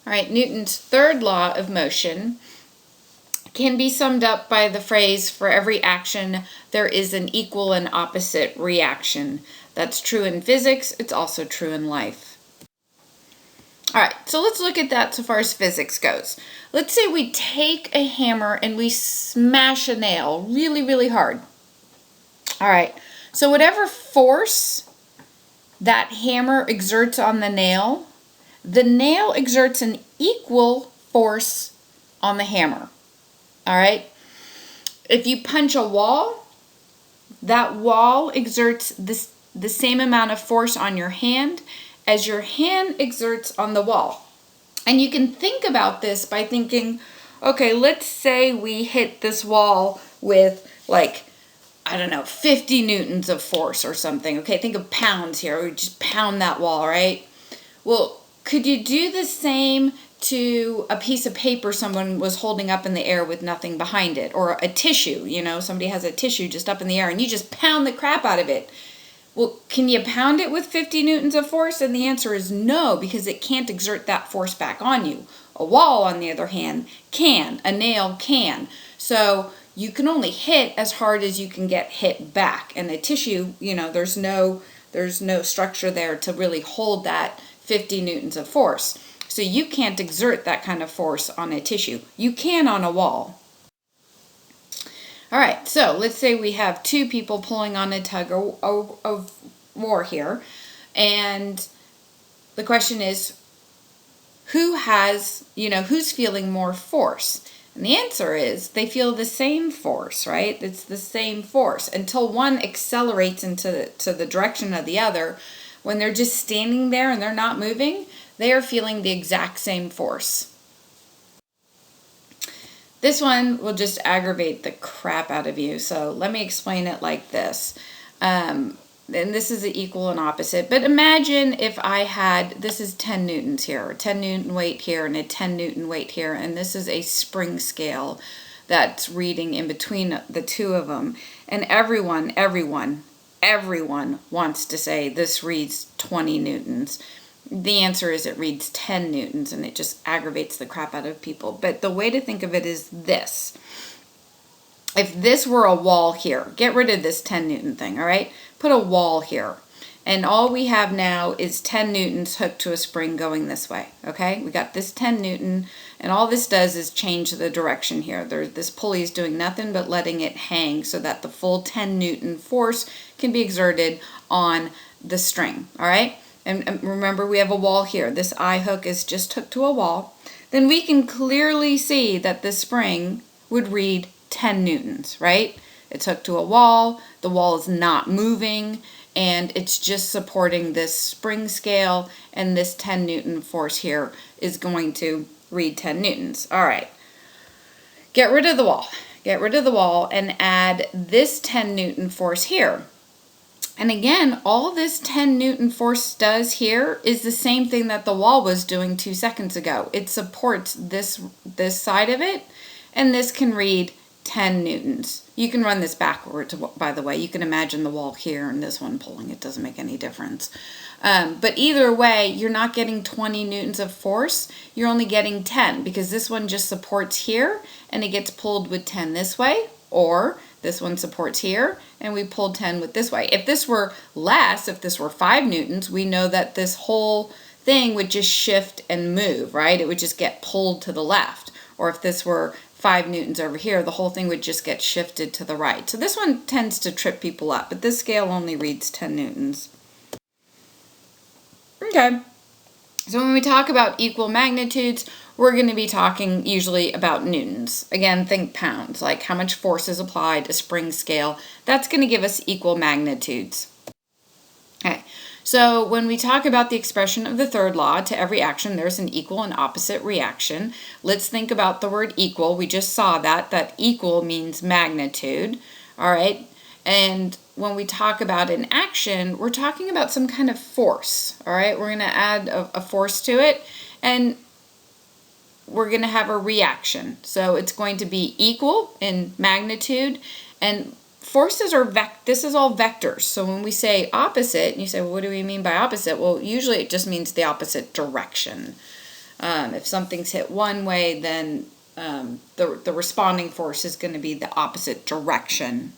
All right, Newton's third law of motion can be summed up by the phrase, for every action, there is an equal and opposite reaction. That's true in physics. It's also true in life. All right, so let's look at that so far as physics goes. Let's say we take a hammer and we smash a nail really, really hard. All right, so whatever force that hammer exerts on the nail exerts an equal force on the hammer. All right, if you punch a wall, that wall exerts the same amount of force on your hand as your hand exerts on the wall. And you can think about this by thinking, okay, let's say we hit this wall with like, I don't know, 50 newtons of force or something. Okay, think of pounds here. We just pound that wall, right? Well, could you do the same to a piece of paper someone was holding up in the air with nothing behind it? Or a tissue, you know, somebody has a tissue just up in the air and you just pound the crap out of it. Well, can you pound it with 50 newtons of force? And the answer is no, because it can't exert that force back on you. A wall, on the other hand, can. A nail can. So you can only hit as hard as you can get hit back. And the tissue, you know, there's no structure there to really hold that 50 newtons of force. So you can't exert that kind of force on a tissue. You can on a wall. All right, so let's say we have two people pulling on a tug of war here. And the question is, who's feeling more force? And the answer is they feel the same force, right? It's the same force until one accelerates into the direction of the other. When they're just standing there and they're not moving, they are feeling the exact same force. This one will just aggravate the crap out of you. So let me explain it like this. And this is the equal and opposite. But imagine if I had, this is 10 newtons here, 10 newton weight here, and a 10 newton weight here. And this is a spring scale that's reading in between the two of them. And everyone wants to say this reads 20 newtons. The answer is it reads 10 newtons, and it just aggravates the crap out of people. But the way to think of it is this. If this were a wall here, get rid of this 10 newton thing, all right? Put a wall here. And all we have now is 10 newtons hooked to a spring going this way, okay? We got this 10 newton, and all this does is change the direction here. This pulley is doing nothing but letting it hang so that the full 10 newton force can be exerted on the string, all right? And remember, we have a wall here. This eye hook is just hooked to a wall. Then we can clearly see that the spring would read 10 newtons, right? It's hooked to a wall. The wall is not moving, and it's just supporting this spring scale, and this 10 newton force here is going to read 10 newtons. All right. Get rid of the wall. Get rid of the wall and add this 10 newton force here. And again, all this 10 newton force does here is the same thing that the wall was doing 2 seconds ago. It supports this side of it, and this can read 10 newtons. You can run this backwards, by the way. You can imagine the wall here and this one pulling. It doesn't make any difference. But either way, you're not getting 20 newtons of force. You're only getting 10 because this one just supports here, and it gets pulled with 10 this way, or this one supports here, and we pulled 10 with this way. If this were less, if this were 5 newtons, we know that this whole thing would just shift and move, right? It would just get pulled to the left. Or if this were 5 newtons over here, the whole thing would just get shifted to the right. So this one tends to trip people up, but this scale only reads 10 newtons. Okay, so when we talk about equal magnitudes, we're going to be talking usually about newtons. Again, think pounds, like how much force is applied, a spring scale. That's going to give us equal magnitudes. Okay, so when we talk about the expression of the third law, to every action there's an equal and opposite reaction. Let's think about the word equal. We just saw that equal means magnitude, all right? And when we talk about an action, we're talking about some kind of force, all right? We're going to add a force to it, and we're going to have a reaction. So it's going to be equal in magnitude, and forces are this is all vectors. So when we say opposite, and you say, well, what do we mean by opposite? Well, usually it just means the opposite direction. If something's hit one way, then the responding force is going to be the opposite direction.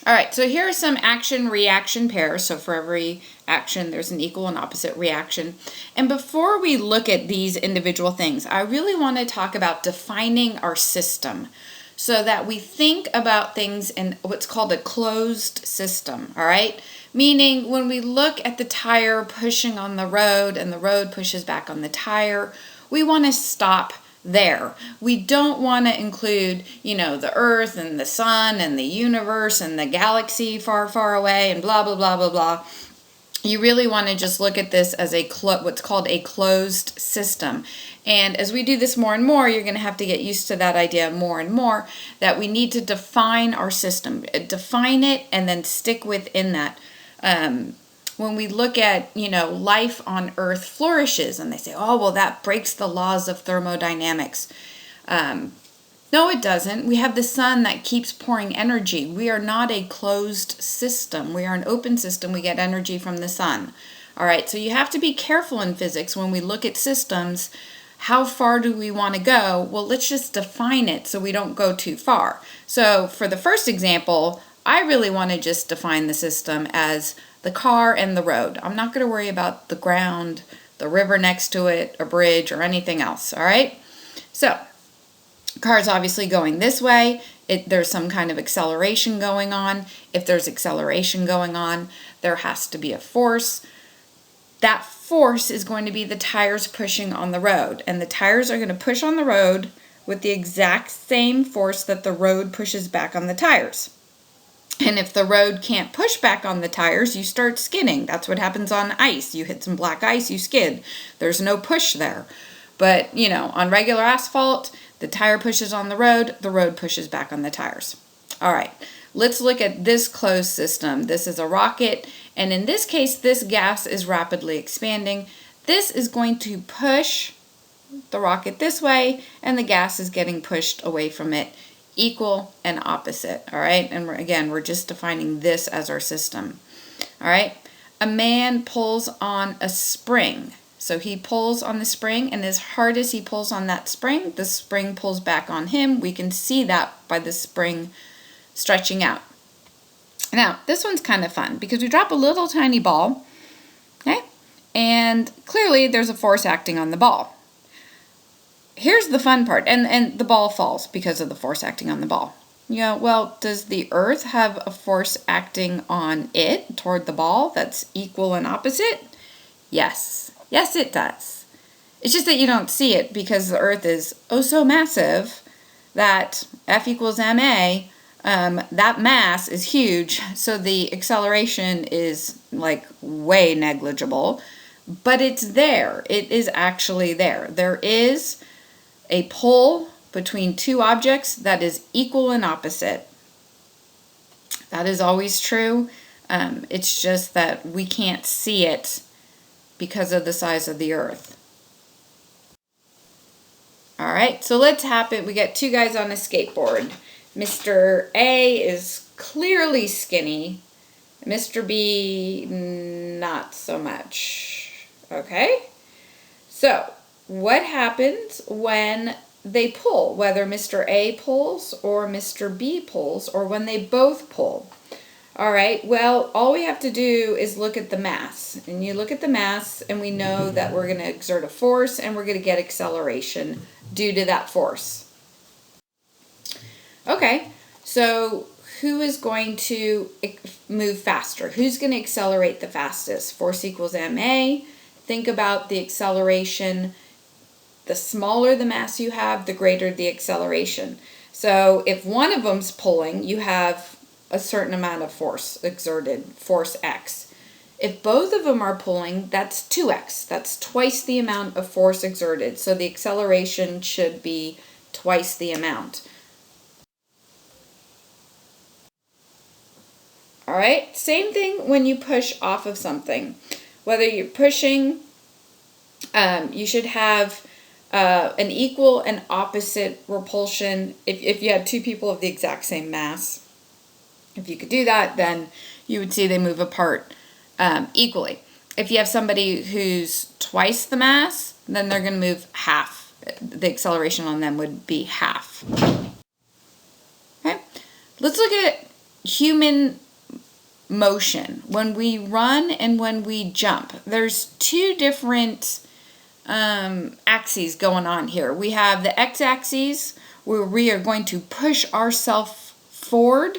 All right, so here are some action-reaction pairs. So for every action, there's an equal and opposite reaction. And before we look at these individual things, I really want to talk about defining our system so that we think about things in what's called a closed system, all right? Meaning when we look at the tire pushing on the road and the road pushes back on the tire, we want to stop there. We don't want to include, the earth and the sun and the universe and the galaxy far, far away and blah, blah, blah, blah, blah. You really want to just look at this as what's called a closed system. And as we do this more and more, you're going to have to get used to that idea more and more, that we need to define our system, define it, and then stick within that. When we look at, life on Earth flourishes, and they say, oh, well, that breaks the laws of thermodynamics. No, it doesn't. We have the sun that keeps pouring energy. We are not a closed system. We are an open system. We get energy from the sun. All right, so you have to be careful in physics when we look at systems. How far do we want to go? Well, let's just define it so we don't go too far. So for the first example, I really want to just define the system as the car and the road. I'm not going to worry about the ground, the river next to it, a bridge, or anything else, all right? So, car's obviously going this way. There's some kind of acceleration going on. If there's acceleration going on, there has to be a force. That force is going to be the tires pushing on the road, and the tires are going to push on the road with the exact same force that the road pushes back on the tires. And if the road can't push back on the tires, you start skidding. That's what happens on ice. You hit some black ice, you skid. There's no push there. But, on regular asphalt, the tire pushes on the road pushes back on the tires. All right, let's look at this closed system. This is a rocket, and in this case, this gas is rapidly expanding. This is going to push the rocket this way, and the gas is getting pushed away from it. Equal and opposite, all right? And we're just defining this as our system, all right? A man pulls on a spring. So he pulls on the spring, and as hard as he pulls on that spring, the spring pulls back on him. We can see that by the spring stretching out. Now, this one's kind of fun because we drop a little tiny ball, okay? And clearly there's a force acting on the ball. Here's the fun part, and the ball falls because of the force acting on the ball. Well, does the earth have a force acting on it toward the ball that's equal and opposite? Yes. Yes, it does. It's just that you don't see it because the earth is oh so massive that F equals ma, that mass is huge, so the acceleration is like way negligible, but it's there. It is actually there. There is a pull between two objects that is equal and opposite. That is always true. It's just that we can't see it because of the size of the earth. All right, so let's happen. We got two guys on a skateboard. Mr. A is clearly skinny. Mr. B, not so much. Okay? So, what happens when they pull, whether Mr. A pulls or Mr. B pulls, or when they both pull? All right, well, all we have to do is look at the mass. And you look at the mass, and we know that we're going to exert a force, and we're going to get acceleration due to that force. Okay, so who is going to move faster? Who's going to accelerate the fastest? Force equals ma. Think about the acceleration. The smaller the mass you have, the greater the acceleration. So if one of them's pulling, you have a certain amount of force exerted, force X. If both of them are pulling, that's 2x. That's twice the amount of force exerted. So the acceleration should be twice the amount. All right, same thing when you push off of something. Whether you're pushing, you should have an equal and opposite repulsion if you had two people of the exact same mass. If you could do that, then you would see they move apart equally. If you have somebody who's twice the mass, then they're going to move half. The acceleration on them would be half. Okay, let's look at human motion. When we run and when we jump, there's two different axes going on here. We have the x-axis where we are going to push ourselves forward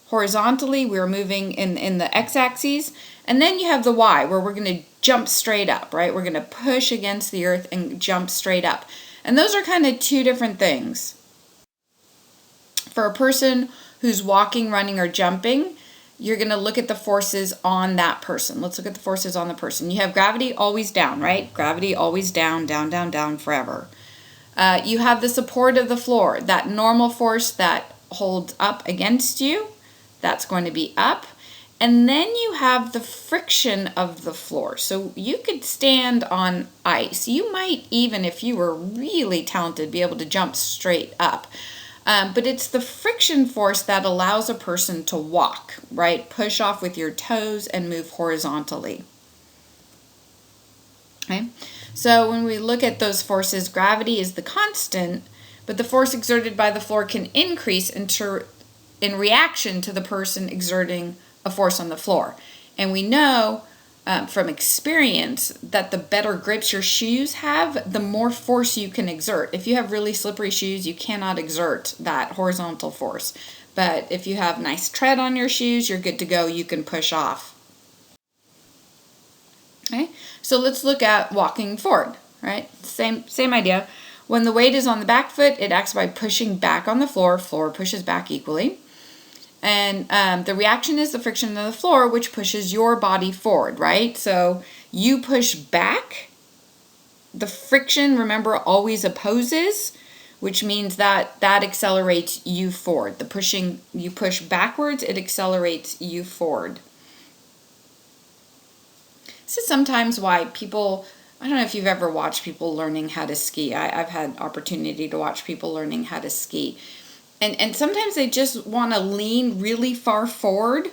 horizontally. We're moving in the x-axis. And then you have the y where we're going to jump straight up, right? We're going to push against the earth and jump straight up. And those are kind of two different things. For a person who's walking, running, or jumping, you're going to look at the forces on that person. Let's look at the forces on the person. You have gravity always down, right? Gravity always down, down, down, down forever. You have the support of the floor. That normal force that holds up against you, that's going to be up. And then you have the friction of the floor. So you could stand on ice. You might even, if you were really talented, be able to jump straight up. But it's the friction force that allows a person to walk, right? Push off with your toes and move horizontally. Okay? So when we look at those forces, gravity is the constant, but the force exerted by the floor can increase in reaction to the person exerting a force on the floor. And we know from experience that the better grips your shoes have, the more force you can exert. If you have really slippery shoes, you cannot exert that horizontal force. But if you have nice tread on your shoes, you're good to go. You can push off. Okay, so let's look at walking forward, right? Same idea. When the weight is on the back foot, it acts by pushing back on the floor. Floor pushes back equally. And the reaction is the friction of the floor, which pushes your body forward, right? So you push back. The friction, remember, always opposes, which means that accelerates you forward. The pushing, you push backwards, it accelerates you forward. This is sometimes why people, I don't know if you've ever watched people learning how to ski. I've had opportunity to watch people learning how to ski. And sometimes they just want to lean really far forward,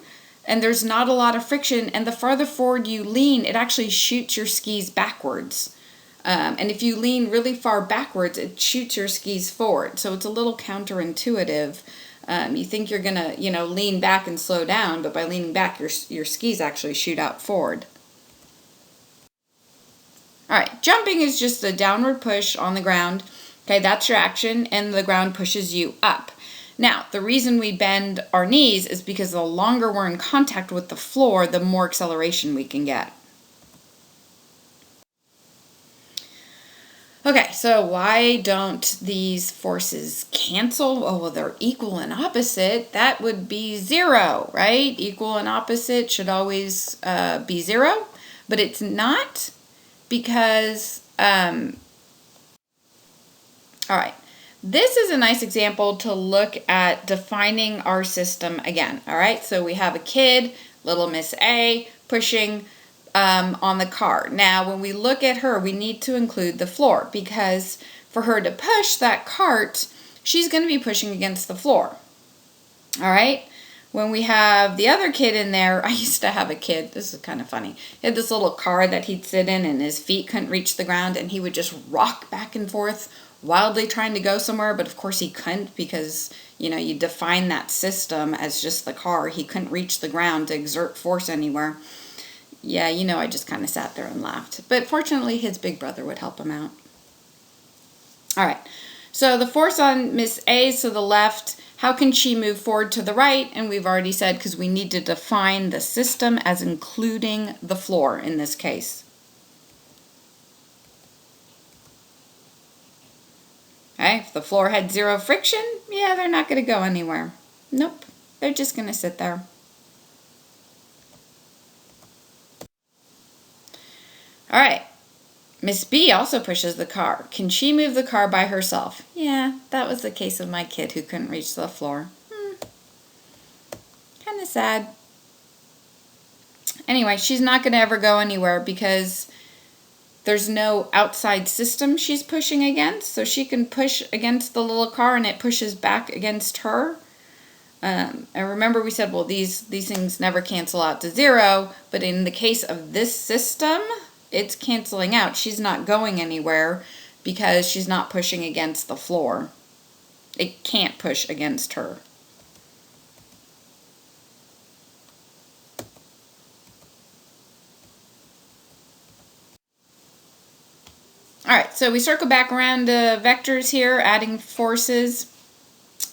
and there's not a lot of friction, and the farther forward you lean, it actually shoots your skis backwards. And if you lean really far backwards, it shoots your skis forward. So it's a little counterintuitive. You think you're going to, lean back and slow down, but by leaning back, your skis actually shoot out forward. All right, jumping is just a downward push on the ground. Okay, that's your action, and the ground pushes you up. Now, the reason we bend our knees is because the longer we're in contact with the floor, the more acceleration we can get. Okay, so why don't these forces cancel? Oh, well, they're equal and opposite. That would be zero, right? Equal and opposite should always be zero, but it's not because, all right. This is a nice example to look at defining our system again, all right? So we have a kid, little Miss A, pushing on the car. Now, when we look at her, we need to include the floor because for her to push that cart, she's going to be pushing against the floor, all right? When we have the other kid in there, I used to have a kid, this is kind of funny. He had this little car that he'd sit in and his feet couldn't reach the ground and he would just rock back and forth wildly trying to go somewhere, but of course he couldn't because, you define that system as just the car. He couldn't reach the ground to exert force anywhere. Yeah, I just kind of sat there and laughed. But fortunately, his big brother would help him out. All right, so the force on Miss A is to the left. How can she move forward to the right? And we've already said because we need to define the system as including the floor in this case. Okay, if the floor had zero friction, yeah, they're not going to go anywhere. Nope, they're just going to sit there. All right, Miss B also pushes the car. Can she move the car by herself? Yeah, that was the case of my kid who couldn't reach the floor. Kind of sad. Anyway, she's not going to ever go anywhere because there's no outside system she's pushing against, so she can push against the little car and it pushes back against her. And remember we said, well, these things never cancel out to 0, but in the case of this system, it's canceling out. She's not going anywhere because she's not pushing against the floor. It can't push against her. All right, so we circle back around to vectors here, adding forces.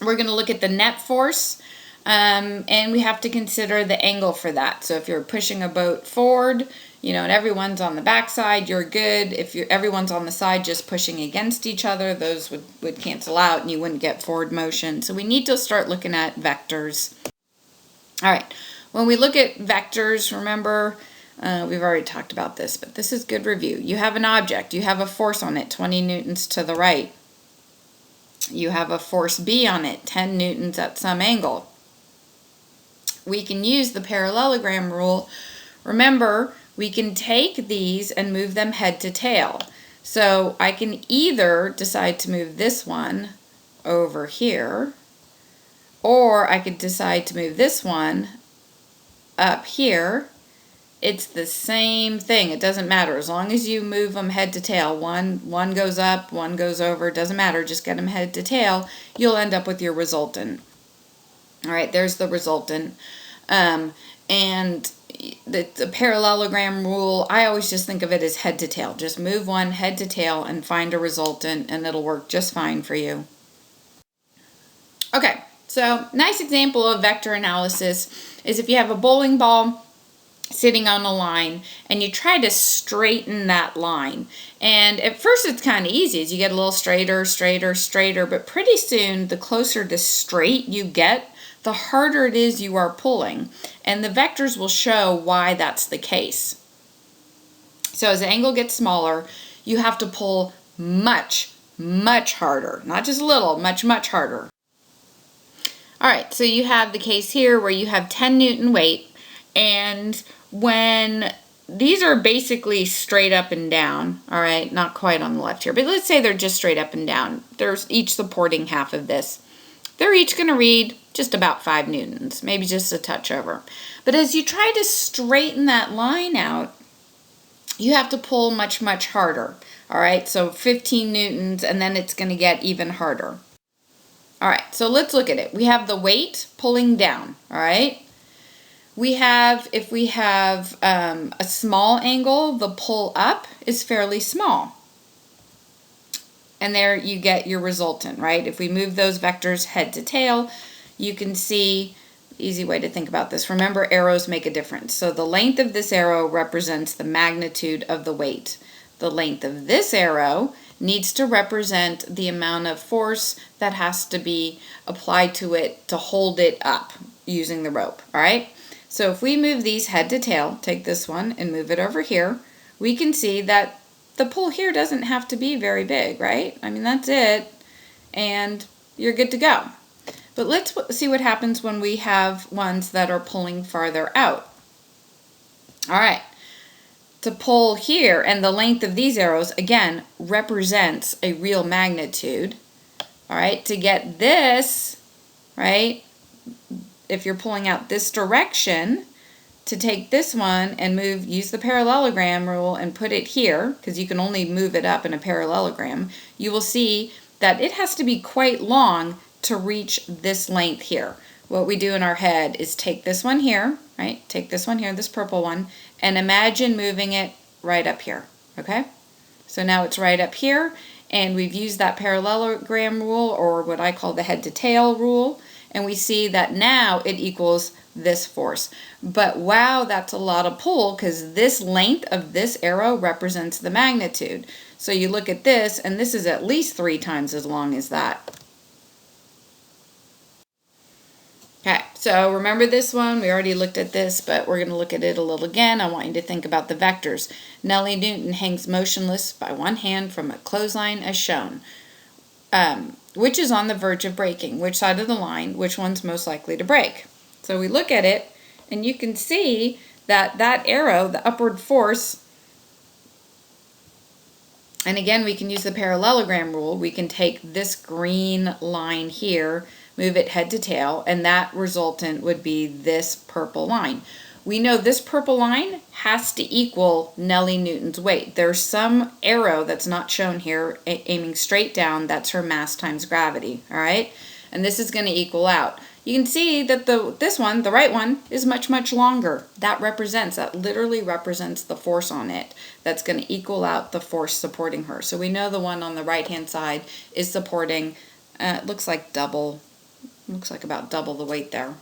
We're going to look at the net force, and we have to consider the angle for that. So if you're pushing a boat forward, and everyone's on the backside, you're good. If everyone's on the side just pushing against each other, those would cancel out and you wouldn't get forward motion. So we need to start looking at vectors. All right, when we look at vectors, remember, we've already talked about this, but this is good review. You have an object, you have a force on it, 20 newtons to the right. You have a force B on it, 10 newtons at some angle. We can use the parallelogram rule. Remember, we can take these and move them head to tail. So I can either decide to move this one over here, or I could decide to move this one up here. It's the same thing. It doesn't matter. As long as you move them head to tail, one goes up, one goes over, it doesn't matter. Just get them head to tail. You'll end up with your resultant. All right, there's the resultant. And the parallelogram rule, I always just think of it as head to tail. Just move one head to tail and find a resultant, and it'll work just fine for you. Okay, so nice example of vector analysis is if you have a bowling ball sitting on a line and you try to straighten that line. And at first it's kind of easy as you get a little straighter, but pretty soon the closer to straight you get, the harder it is you are pulling. And the vectors will show why that's the case. So as the angle gets smaller, you have to pull much, much harder. Not just a little, much, much harder. All right, so you have the case here where you have 10 Newton weight, and when these are basically straight up and down, all right, not quite on the left here, but let's say they're just straight up and down. They're each supporting half of this. They're each going to read just about 5 newtons, maybe just a touch over. But as you try to straighten that line out, you have to pull much, much harder. All right, so 15 newtons, and then it's going to get even harder. All right, so let's look at it. We have the weight pulling down, all right? If we have a small angle, the pull up is fairly small. And there you get your resultant, right? If we move those vectors head to tail, you can see, easy way to think about this. Remember, arrows make a difference. So the length of this arrow represents the magnitude of the weight. The length of this arrow needs to represent the amount of force that has to be applied to it to hold it up using the rope, all right? So if we move these head to tail, take this one and move it over here, we can see that the pull here doesn't have to be very big, right? I mean, that's it, and you're good to go. But let's see what happens when we have ones that are pulling farther out. All right, to pull here, and the length of these arrows, again, represents a real magnitude. All right, to get this, right, if you're pulling out this direction, to take this one and use the parallelogram rule and put it here, because you can only move it up in a parallelogram, you will see that it has to be quite long to reach this length here. What we do in our head is take this one here, right? Take this one here, this purple one, and imagine moving it right up here, okay? So now it's right up here, and we've used that parallelogram rule, or what I call the head to tail rule, and we see that now it equals this force. But wow, that's a lot of pull, because this length of this arrow represents the magnitude. So you look at this, and this is at least 3 times as long as that. Okay, so remember this one, we already looked at this, but we're going to look at it a little again. I want you to think about the vectors. Nellie Newton hangs motionless by one hand from a clothesline as shown. Which is on the verge of breaking? Which side of the line? Which one's most likely to break? So we look at it, and you can see that that arrow, the upward force, and again, we can use the parallelogram rule. We can take this green line here, move it head to tail, and that resultant would be this purple line. We know this purple line has to equal Nellie Newton's weight. There's some arrow that's not shown here aiming straight down. That's her mass times gravity, all right? And this is going to equal out. You can see that this one, the right one, is much, much longer. That literally represents the force on it. That's going to equal out the force supporting her. So we know the one on the right-hand side is supporting, it looks like about double the weight there.